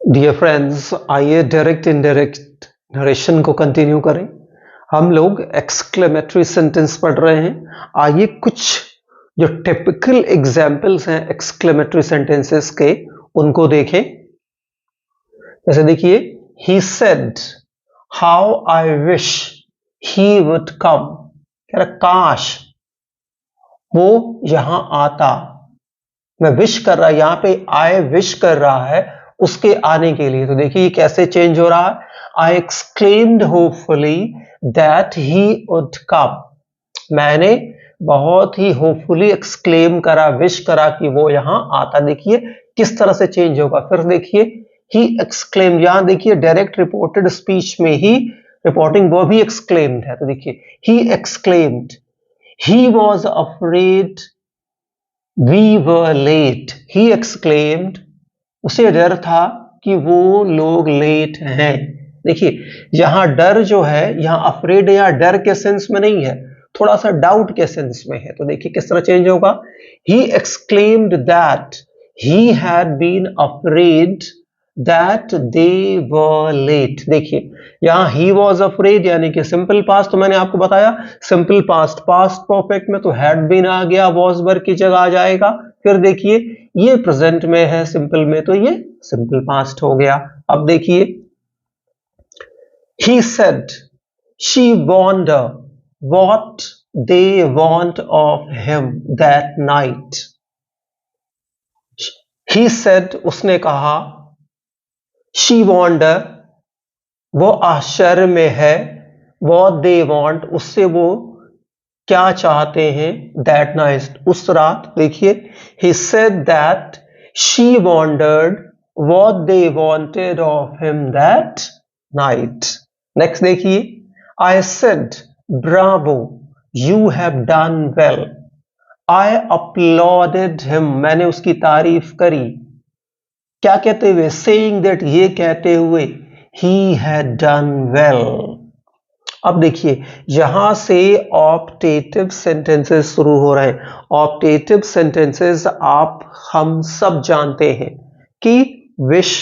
Dear friends, आइए direct indirect narration को continue करें। हम लोग एक्सक्लेमेटरी सेंटेंस पढ़ रहे हैं। आइए कुछ जो टिपिकल एग्जाम्पल्स हैं एक्सक्लेमेटरी सेंटेंसेस के उनको देखें। जैसे देखिए, he said how I wish he would come, कह रहा काश वो यहां आता। मैं विश कर रहा, यहां पे आई विश कर रहा है उसके आने के लिए। तो देखिए कैसे चेंज हो रहा है। आई exclaimed hopefully that he would come. मैंने बहुत ही होपफुली एक्सक्लेम करा, विश करा कि वो यहां आता। देखिए किस तरह से चेंज होगा। फिर देखिए ही एक्सक्लेम, यहां देखिए डायरेक्ट रिपोर्टेड स्पीच में ही रिपोर्टिंग वर्ब ही एक्सक्लेम्ड है। तो देखिए he exclaimed, he was afraid we were late. He exclaimed, उसे डर था कि वो लोग लेट हैं। देखिए यहां डर जो है, यहां अफ्रेड या डर के सेंस में नहीं है, थोड़ा सा डाउट के सेंस में है। तो देखिए किस तरह चेंज होगा। He exclaimed that he had been afraid that they were late. देखिए यहां ही वॉज अफ्रेड यानी कि सिंपल पास्ट। तो मैंने आपको बताया सिंपल पास्ट, पास्ट परफेक्ट में तो हैड बीन आ गया, वॉज वर की जगह आ जाएगा। फिर देखिए ये प्रेजेंट में है सिंपल में, तो ये सिंपल पास्ट हो गया। अब देखिए he said she wonder what they want of him that night. he said, उसने कहा, she wonder, वो आश्चर्य में है, what they want, उससे वो क्या चाहते हैं, that night, उस रात। देखिए he said that she wondered what they wanted of him that night. Next देखिए, I said bravo, you have done well. I applauded him, मैंने उसकी तारीफ करी। क्या कहते हुए, saying that, ये कहते हुए he had done well. अब देखिए यहां से ऑप्टेटिव सेंटेंसेस शुरू हो रहे हैं। ऑप्टेटिव सेंटेंसेस हम सब जानते हैं कि विश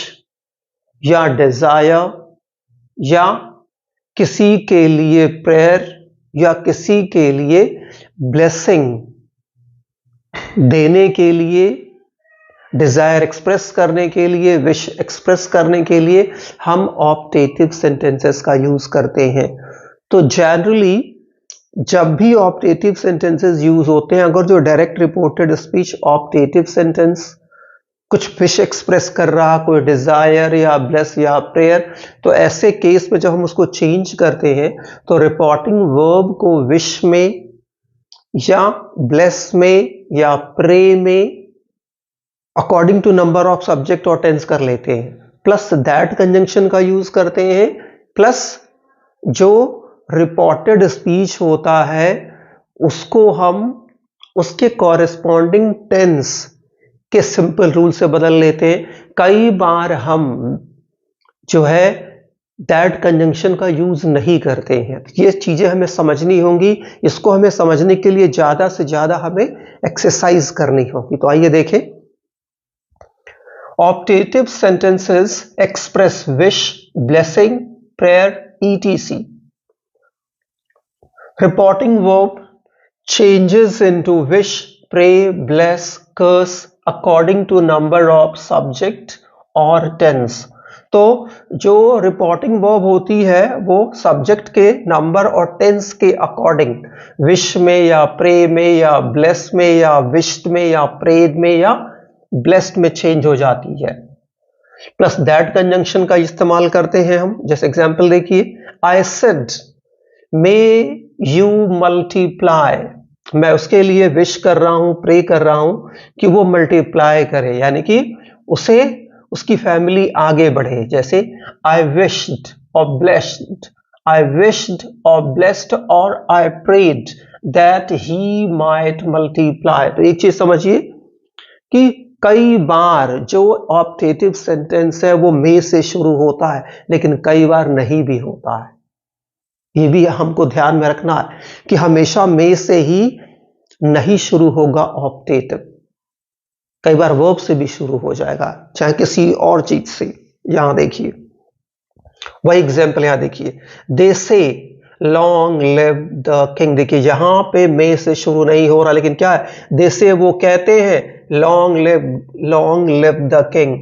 या डिजायर या किसी के लिए प्रेयर या किसी के लिए ब्लेसिंग देने के लिए, डिजायर एक्सप्रेस करने के लिए, विश एक्सप्रेस करने के लिए हम ऑप्टेटिव सेंटेंसेस का यूज करते हैं। तो जनरली जब भी ऑप्टेटिव सेंटेंसेस यूज होते हैं, अगर जो direct reported speech optative sentence कुछ विश एक्सप्रेस कर रहा, कोई डिजायर या ब्लेस या प्रेयर, तो ऐसे केस में जब हम उसको चेंज करते हैं तो रिपोर्टिंग वर्ब को विश में या ब्लेस में या प्रे में according to number of subject और टेंस कर लेते हैं, प्लस दैट कंजंक्शन का यूज करते हैं, प्लस जो रिपोर्टेड स्पीच होता है उसको हम उसके कॉरेस्पॉन्डिंग टेंस के सिंपल रूल से बदल लेते हैं। कई बार हम जो है दैट कंजंक्शन का यूज नहीं करते हैं। ये चीजें हमें समझनी होंगी। इसको हमें समझने के लिए ज्यादा से ज्यादा हमें एक्सरसाइज करनी होगी। तो आइए देखें, optative sentences express wish, blessing, prayer, etc. Reporting verb changes into wish, pray, bless, curse according to number of subject और tense। तो जो रिपोर्टिंग वर्ब होती है वो सब्जेक्ट के नंबर और टेंस के अकॉर्डिंग विश में या प्रे में या ब्लेस में या विश्ड में या प्रेड में या ब्लेस्ड में चेंज हो जाती है। प्लस दैट कंजंक्शन का इस्तेमाल करते हैं हम। जैसे एग्जांपल देखिए, I said may you multiply, मैं उसके लिए विश कर रहा हूं, प्रे कर रहा हूं कि वो मल्टीप्लाई करे, यानी कि उसे उसकी फैमिली आगे बढ़े। जैसे आई विश्ड और ब्लेस्ड, आई विश्ड और ब्लेस्ड और I prayed that he might multiply. तो एक चीज समझिए कि कई बार जो ऑप्टेटिव सेंटेंस है वो मे से शुरू होता है, लेकिन कई बार नहीं भी होता है। ये भी हमको ध्यान में रखना है कि हमेशा मे से ही नहीं शुरू होगा ऑप्टेटिव। कई बार वर्ब से भी शुरू हो जाएगा, चाहे किसी और चीज से। यहां देखिए वही एग्जाम्पल, यहां देखिए, दे से लॉन्ग लिव द किंग। देखिए यहां पे मे से शुरू नहीं हो रहा, लेकिन क्या है, दे से वो कहते हैं लॉन्ग लिव द किंग,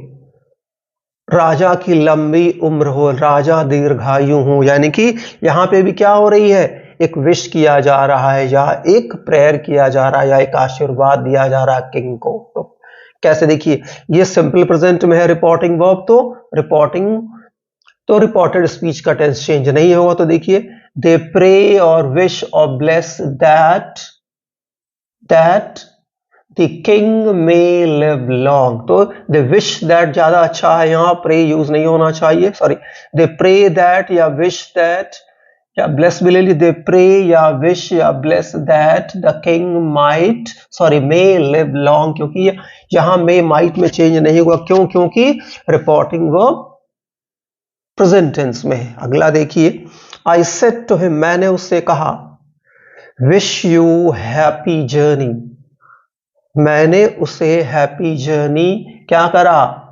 राजा की लंबी उम्र हो, राजा दीर्घायु हो। यानी कि यहां पे भी क्या हो रही है, एक विश किया जा रहा है, या एक प्रेयर किया जा रहा है, या एक आशीर्वाद दिया जा रहा है किंग को। तो कैसे, देखिए ये सिंपल प्रेजेंट में है रिपोर्टिंग वर्ब, तो रिपोर्टेड स्पीच का टेंस चेंज नहीं होगा। तो देखिए दे प्रे और विश और bless that the king may live long. तो दे विश दैट ज्यादा अच्छा है, यहां प्रे यूज नहीं होना चाहिए, सॉरी, दे प्रे दैट या विश दैट या ब्लेस भी ले ली, दे प्रे या विश या bless that the king might, sorry, may live long, क्योंकि यहां मे माइट में चेंज नहीं होगा। क्यों? क्योंकि रिपोर्टिंग वर्ब प्रेजेंट टेंस में है। अगला देखिए, आई सेड टू हिम, मैंने उससे कहा, विश यू हैप्पी जर्नी, मैंने उसे हैप्पी जर्नी क्या करा,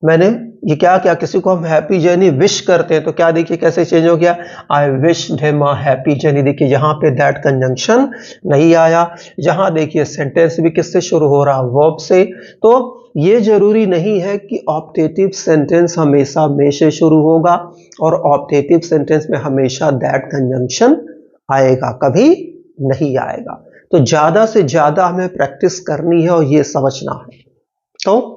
मैंने ये क्या क्या, किसी को हम हैप्पी जर्नी विश करते हैं तो क्या, देखिए कैसे चेंज हो गया, आई wished him a happy journey. देखिए यहां पे दैट कंजंक्शन नहीं आया। यहां देखिए सेंटेंस भी किससे शुरू हो रहा, वर्ब से। तो ये जरूरी नहीं है कि ऑप्टेटिव सेंटेंस हमेशा में से शुरू होगा, और ऑप्टेटिव सेंटेंस में हमेशा दैट कंजंक्शन आएगा, कभी नहीं आएगा। तो ज्यादा से ज्यादा हमें प्रैक्टिस करनी है और ये समझना है। तो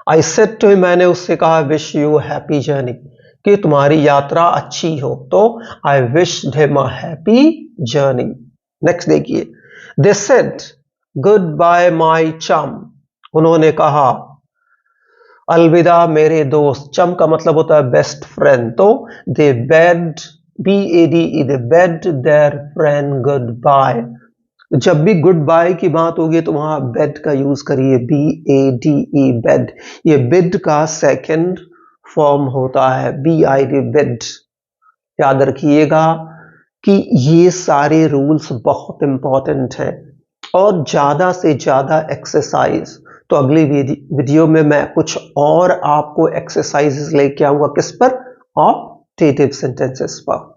आई सेड टू हिम, मैंने उससे कहा, विश यू हैप्पी जर्नी, कि तुम्हारी यात्रा अच्छी हो। तो I wished him a happy journey. Next देखिए, they said good bye my chum, उन्होंने कहा अलविदा मेरे दोस्त। चम का मतलब होता है बेस्ट फ्रेंड। तो they bade, BADE, they bade their friend good bye. जब भी गुड बाय की बात होगी तो वहां बेड का यूज करिए, BADE, बेड। ये बिड का सेकंड फॉर्म होता है, BID, बिड। याद रखिएगा कि ये सारे रूल्स बहुत इंपॉर्टेंट हैं, और ज्यादा से ज्यादा एक्सरसाइज। तो अगली वीडियो में मैं कुछ और आपको एक्सरसाइजेस लेके आऊंगा, किस पर, ऑप्टेटिव सेंटेंसेस पर।